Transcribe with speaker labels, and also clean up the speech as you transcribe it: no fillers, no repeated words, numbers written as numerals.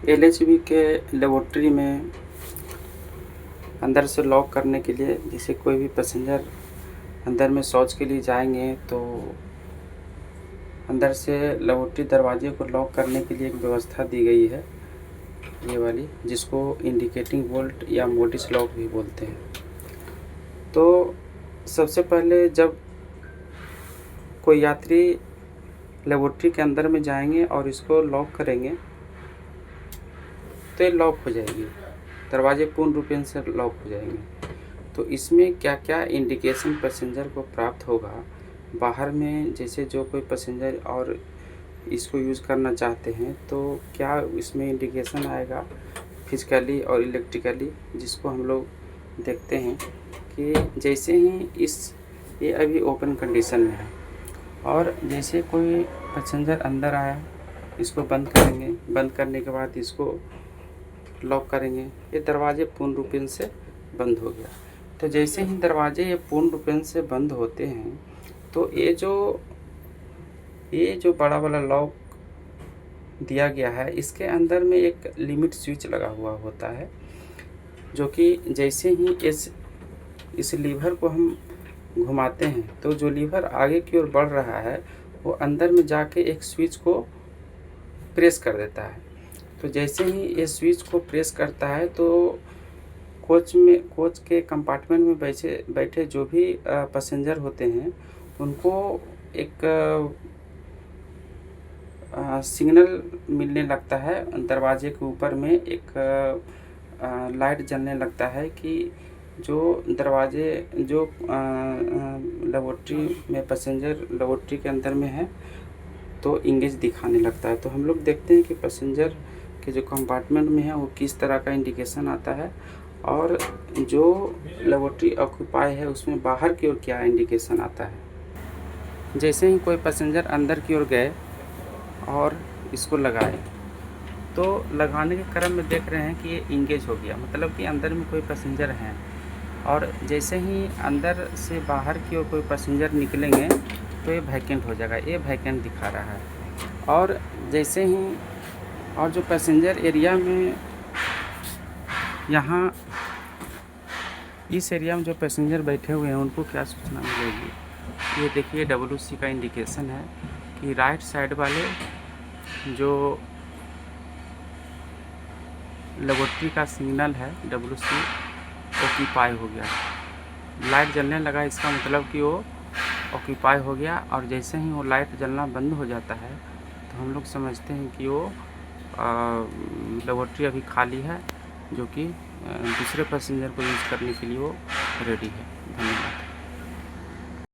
Speaker 1: LHB के laboratory में अंदर से लॉक करने के लिए, जैसे कोई भी पैसेंजर अंदर में शौच के लिए जाएंगे तो अंदर से लेबोरेटरी दरवाजे को लॉक करने के लिए एक व्यवस्था दी गई है, ये वाली, जिसको इंडिकेटिंग बोल्ट या मोटिस लॉक भी बोलते हैं। तो सबसे पहले जब कोई यात्री लेबोरेटरी के अंदर में जाएंगे और इसको लॉक करेंगे तो ये लॉक हो जाएगी, दरवाजे पूर्ण रूप से लॉक हो जाएंगे। तो इसमें क्या क्या इंडिकेशन पैसेंजर को प्राप्त होगा बाहर में, जैसे जो कोई पैसेंजर और इसको यूज़ करना चाहते हैं तो क्या इसमें इंडिकेशन आएगा फिजिकली और इलेक्ट्रिकली, जिसको हम लोग देखते हैं कि जैसे ही ये अभी ओपन कंडीशन में है और जैसे कोई पैसेंजर अंदर आया, इसको बंद करेंगे, बंद करने के बाद इसको लॉक करेंगे, ये दरवाजे पूर्ण रूप से बंद हो गया। तो जैसे ही दरवाजे ये पूर्ण रूप से बंद होते हैं तो ये जो बड़ा वाला लॉक दिया गया है, इसके अंदर में एक लिमिट स्विच लगा हुआ होता है, जो कि जैसे ही इस लीवर को हम घुमाते हैं तो जो लीवर आगे की ओर बढ़ रहा है वो अंदर में जाके एक स्विच को प्रेस कर देता है। तो जैसे ही ये स्विच को प्रेस करता है तो कोच के कंपार्टमेंट में बैठे जो भी पैसेंजर होते हैं उनको एक सिग्नल मिलने लगता है, दरवाजे के ऊपर में एक लाइट जलने लगता है कि जो लेबोरेटरी में पैसेंजर लेबोरेटरी के अंदर में है तो इंगेज दिखाने लगता है। तो हम लोग देखते हैं कि पैसेंजर के जो कंपार्टमेंट में है वो किस तरह का इंडिकेशन आता है और जो लेबोरेटरी ऑक्यूपाई है उसमें बाहर की ओर क्या इंडिकेशन आता है। जैसे ही कोई पैसेंजर अंदर की ओर गए और इसको लगाए तो लगाने के क्रम में देख रहे हैं कि ये इंगेज हो गया, मतलब कि अंदर में कोई पैसेंजर हैं, और जैसे ही अंदर से बाहर की ओर कोई पैसेंजर निकलेंगे तो ये वैकेंट हो जाएगा, ये वैकेंट दिखा रहा है। और जैसे ही और जो पैसेंजर एरिया में यहाँ इस एरिया में जो पैसेंजर बैठे हुए हैं उनको क्या सूचना मिलेगी, ये देखिए WC का इंडिकेशन है कि राइट साइड वाले जो लेबोरेटरी का सिग्नल है WC ऑक्यूपाई हो गया, लाइट जलने लगा, इसका मतलब कि वो ऑक्यूपाई हो गया। और जैसे ही वो लाइट जलना बंद हो जाता है तो हम लोग समझते हैं कि वो लेबोरेटरी अभी खाली है, जो कि दूसरे पैसेंजर को यूज़ करने के लिए वो रेडी है। धन्यवाद।